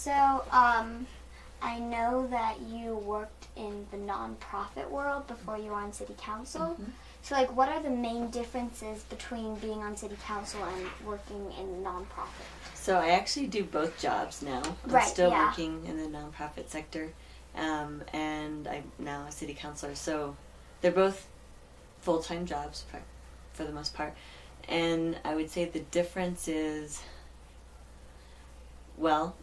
So, I know that you worked in the nonprofit world before you were on city council. Mm-hmm. So, like, what are the main differences between being on city council and working in nonprofit? So I actually do both jobs now. I'm Right, still yeah. working in the nonprofit sector, and I'm now a city councilor. So they're both full-time jobs for the most part. And I would say the difference is, well,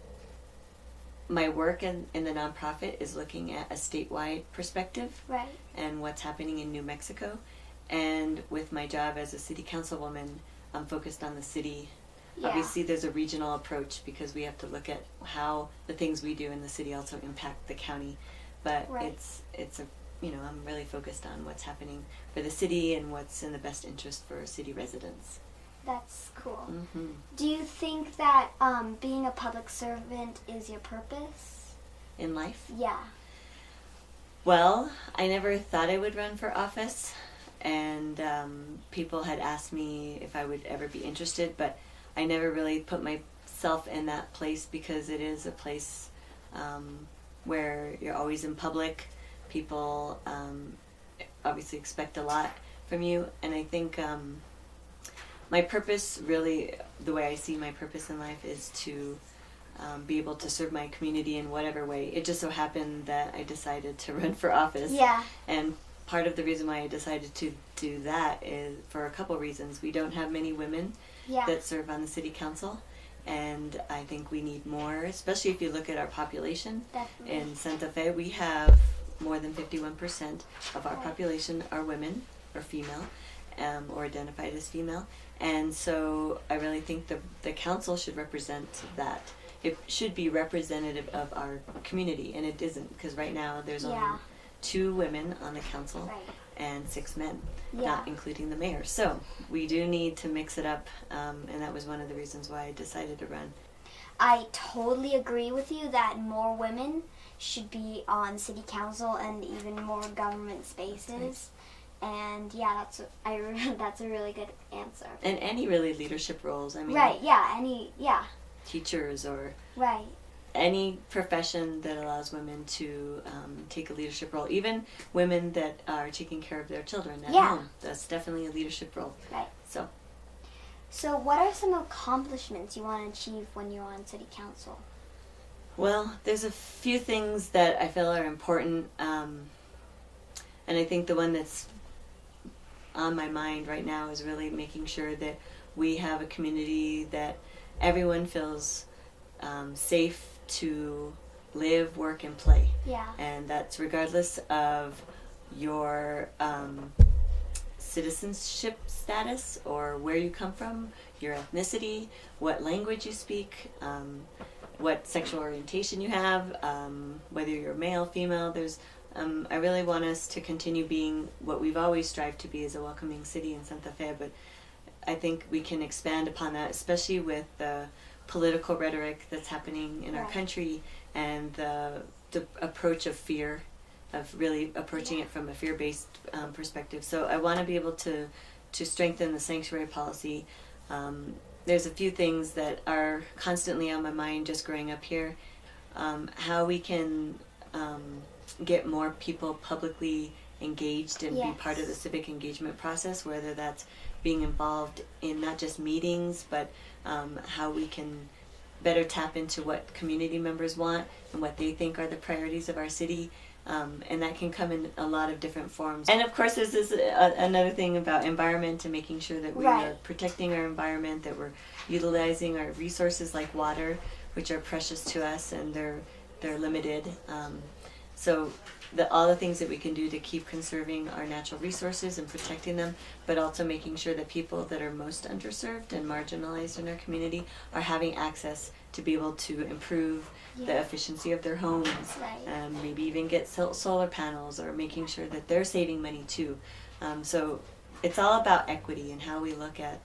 my work in the nonprofit is looking at a statewide perspective Right. and what's happening in New Mexico. And with my job as a city councilwoman, I'm focused on the city. Yeah. Obviously, there's a regional approach because we have to look at how the things we do in the city also impact the county. But Right. it's a I'm really focused on what's happening for the city and what's in the best interest for city residents. That's cool. Mm-hmm. Do you think that being a public servant is your purpose? In life? Yeah. Well, I never thought I would run for office, and people had asked me if I would ever be interested, but I never really put myself in that place because it is a place where you're always in public. People obviously expect a lot from you, and I think my purpose, really, the way I see my purpose in life is to be able to serve my community in whatever way. It just so happened that I decided to run for office. Yeah. And part of the reason why I decided to do that is for a couple reasons. We don't have many women Yeah. that serve on the city council, and I think we need more, especially if you look at our population. Definitely. In Santa Fe, we have more than 51% of our Right. population are women or female, or identified as female. And so I really think the council should represent that. It should be representative of our community, and it isn't, because right now there's Yeah. only 2 women on the council Right. and 6 men, Yeah. not including the mayor. So we do need to mix it up, and that was one of the reasons why I decided to run. I totally agree with you that more women should be on city council and even more government spaces. And yeah, that's a really good answer. And any really leadership roles, I mean, Right, yeah, teachers or right. any profession that allows women to take a leadership role, even women that are taking care of their children at Yeah. home, that's definitely a leadership role. Right. So, what are some accomplishments you want to achieve when you're on city council? well, there's a few things that I feel are important, and I think the one that's on my mind right now is really making sure that we have a community that everyone feels safe to live, work, and play. Yeah. And that's regardless of your citizenship status or where you come from, your ethnicity, what language you speak, what sexual orientation you have, whether you're male, female. I really want us to continue being what we've always strived to be as a welcoming city in Santa Fe, but I think we can expand upon that, especially with the political rhetoric that's happening in our Right. country and the approach of fear, of really approaching Yeah. it from a fear-based perspective. So I want to be able to strengthen the sanctuary policy. There's a few things that are constantly on my mind just growing up here. How we can get more people publicly engaged and be Yes. part of the civic engagement process, whether that's being involved in not just meetings, but how we can better tap into what community members want and what they think are the priorities of our city. And that can come in a lot of different forms. And of course, there's this another thing about environment and making sure that we Right. are protecting our environment, that we're utilizing our resources like water, which are precious to us, and they're limited. So all the things that we can do to keep conserving our natural resources and protecting them, but also making sure that people that are most underserved and marginalized in our community are having access to be able to improve the Yeah. efficiency of their homes, Right. maybe even get solar panels, or making sure that they're saving money too. So it's all about equity and how we look at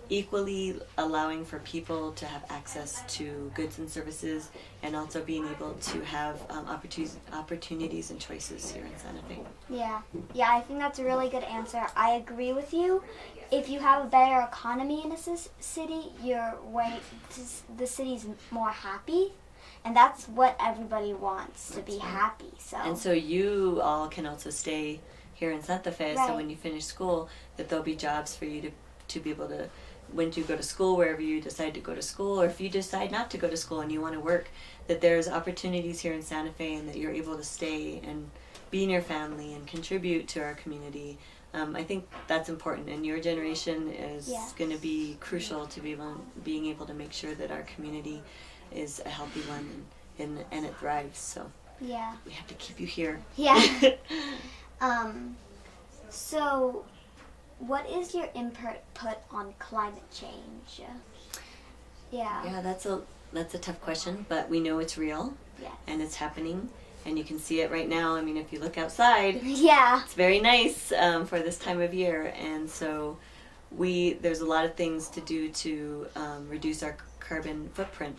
equally allowing for people to have access to goods and services, and also being able to have opportunities and choices here in Santa Fe. Yeah, I think that's a really good answer. I agree with you. If you have a better economy in a city, the city's more happy. And that's what everybody wants, to That's be right. happy. So. And so you all can also stay here in Santa Fe, Right. so when you finish school, that there'll be jobs for you to be able to, when you go to school, wherever you decide to go to school, or if you decide not to go to school and you want to work, that there's opportunities here in Santa Fe and that you're able to stay and be near family and contribute to our community. I think that's important, and your generation is going to be crucial to being able to make sure that our community is a healthy one and it thrives. So Yeah. we have to keep you here. Yeah. So, what is your input on climate change? Yeah. Yeah, that's a tough question, but we know it's real. Yes. And it's happening, and you can see it right now. I mean, if you look outside, Yeah. it's very nice for this time of year, and so there's a lot of things to do to reduce our carbon footprint.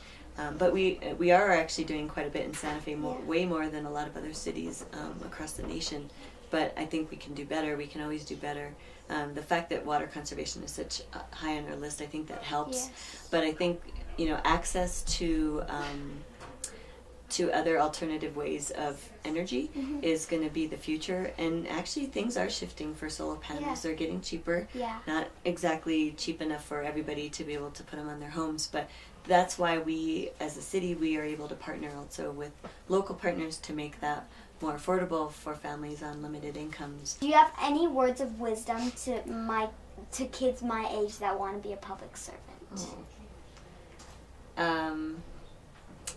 But we are actually doing quite a bit in Santa Fe, way more than a lot of other cities across the nation. But I think we can do better. We can always do better. The fact that water conservation is such high on our list, I think that helps. Yes. But I think access to other alternative ways of energy is going to be the future. And actually, things are shifting for solar panels. Yeah. They're getting cheaper. Yeah. Not exactly cheap enough for everybody to be able to put them on their homes, but that's why we, as a city, we are able to partner also with local partners to make that more affordable for families on limited incomes. Do you have any words of wisdom to kids my age that want to be a public servant?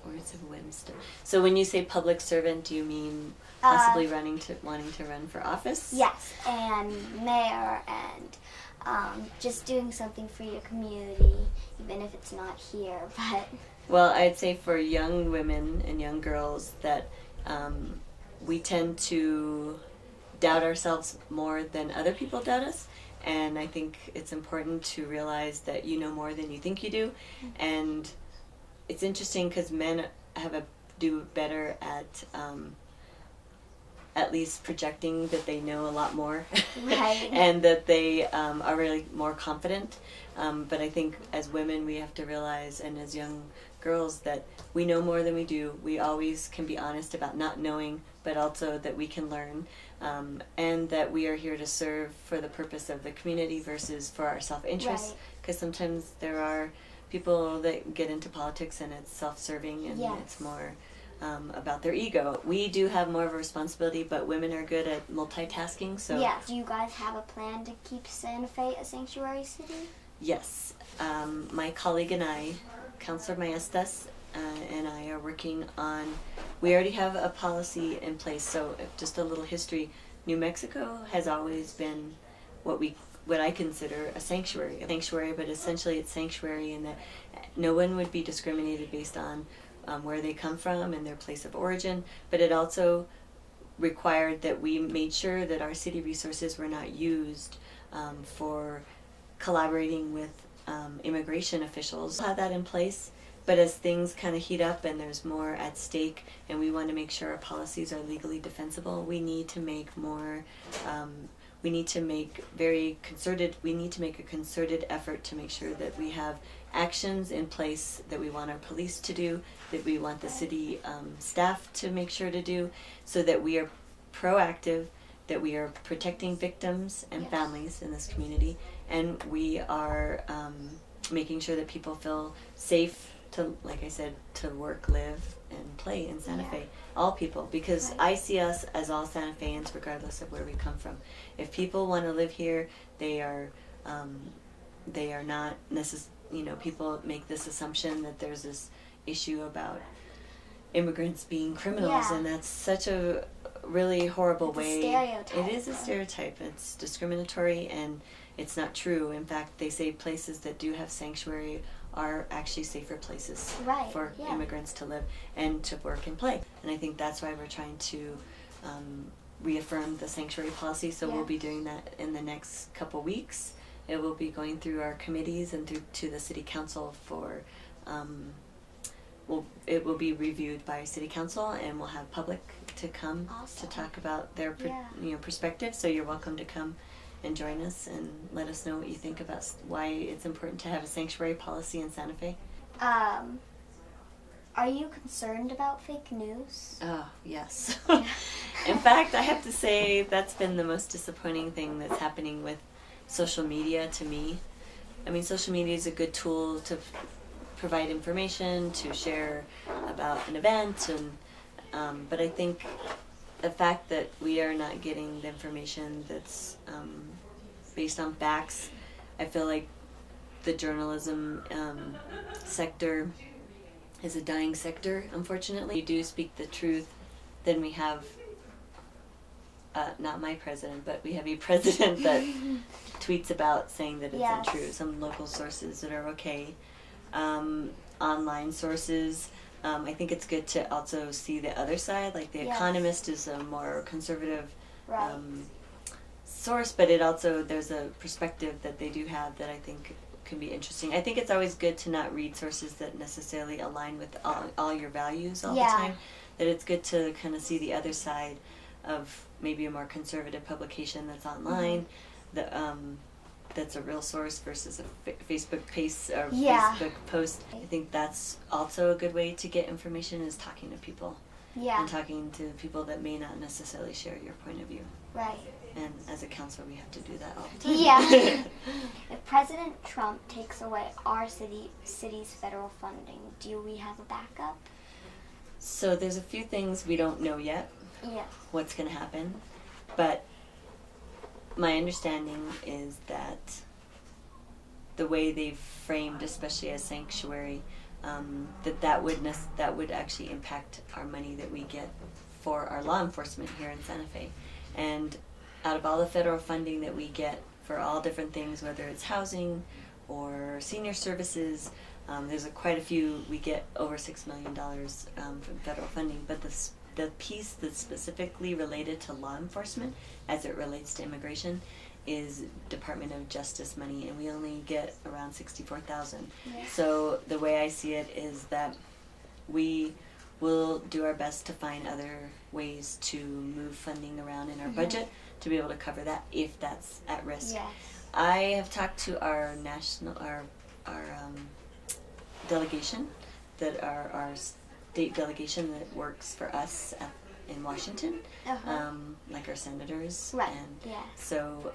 Words of wisdom. So when you say public servant, do you mean possibly wanting to run for office? Yes, and mayor, and just doing something for your community, even if it's not here. But well, I'd say for young women and young girls that we tend to doubt ourselves more than other people doubt us. And I think it's important to realize that you know more than you think you do. And it's interesting because men do better at least projecting that they know a lot more, Right. and that they are really more confident. But I think as women we have to realize, and as young girls, that we know more than we do. We always can be honest about not knowing, but also that we can learn, and that we are here to serve for the purpose of the community versus for our self-interest. Because sometimes there are people that get into politics and it's self-serving and it's more about their ego. We do have more of a responsibility, but women are good at multitasking. So yeah. Do you guys have a plan to keep Santa Fe a sanctuary city? yes, my colleague and I, Councilor Maestas, and I are working on. We already have a policy in place. So just a little history: New Mexico has always been what I consider a sanctuary, but essentially it's sanctuary in that no one would be discriminated based on where they come from and their place of origin, but it also required that we made sure that our city resources were not used for collaborating with immigration officials. We'll have that in place, but as things kind of heat up and there's more at stake and we want to make sure our policies are legally defensible, we need to make more we need to make a concerted effort to make sure that we have actions in place that we want our police to do, that we want the city staff to make sure to do, so that we are proactive, that we are protecting victims and families in this community, and we are making sure that people feel safe to, like I said, to work, live, and play in Santa Fe. All people, because I see us as all Santa Feans regardless of where we come from. If people want to live here, they are not people make this assumption that there's this issue about immigrants being criminals, and that's such a really horrible way. Stereotype. It is a stereotype. It's discriminatory, and it's not true. In fact, they say places that do have sanctuary are actually safer places for immigrants to live and to work and play. And I think that's why we're trying to reaffirm the sanctuary policy. So we'll be doing that in the next couple weeks. It will be going through our committees and through to the city council for it will be reviewed by city council, and we'll have public to come to talk about their perspective. So you're welcome to come and join us and let us know what you think about why it's important to have a sanctuary policy in Santa Fe. Are you concerned about fake news? Oh, yes. In fact, I have to say that's been the most disappointing thing that's happening with social media to me. I mean, social media is a good tool to provide information, to share about an event, and but I think the fact that we are not getting the information that's based on facts, I feel like the journalism sector is a dying sector, unfortunately. We do speak the truth, then we have, not my president, but we have a president that tweets about saying that it's Yes. untrue. Some local sources that are okay. Online sources. I think it's good to also see the other side. Like The Yes. Economist is a more conservative Right. source, but it also, there's a perspective that they do have that I think can be interesting. I think it's always good to not read sources that necessarily align with all your values all Yeah. the time. That it's good to kind of see the other side of maybe a more conservative publication that's online, that's a real source versus a Facebook paste or Yeah. Facebook post. I think that's also a good way to get information, is talking to people Yeah. and talking to people that may not necessarily share your point of view. Right. And as a counselor, we have to do that all the time. Yeah. If President Trump takes away our city's federal funding, do we have a backup? So there's a few things we don't know yet Yeah. what's going to happen, but my understanding is that the way they've framed, especially as sanctuary, that would actually impact our money that we get for our law enforcement here in Santa Fe. And out of all the federal funding that we get for all different things, whether it's housing or senior services, there's quite a few. We get over $6 million from federal funding, but the piece that's specifically related to law enforcement as it relates to immigration is Department of Justice money, and we only get around $64,000. Yeah. So the way I see it is that we will do our best to find other ways to move funding around in our budget to be able to cover that if that's at risk. Yes. I have talked to our delegation, that our state delegation that works for us in Washington, like our senators. Right. And Yeah. so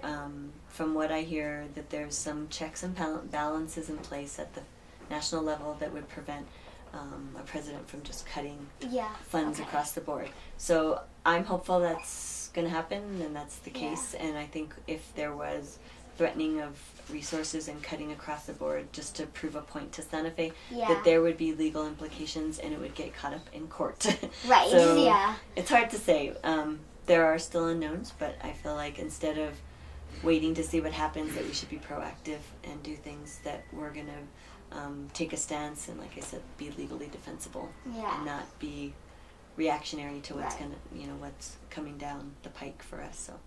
from what I hear, that there's some checks and balances in place at the national level that would prevent a president from just cutting Yeah. funds Okay. across the board. So I'm hopeful that's going to happen, and that's the Yeah. case. And I think if there was threatening of resources and cutting across the board just to prove a point to Santa Fe, Yeah. that there would be legal implications and it would get caught up in court. Right. So Yeah. it's hard to say. There are still unknowns, but I feel like instead of waiting to see what happens, that we should be proactive and do things that we're going to take a stance and, like I said, be legally defensible Yeah. and not be reactionary to what's Right. what's coming down the pike for us. So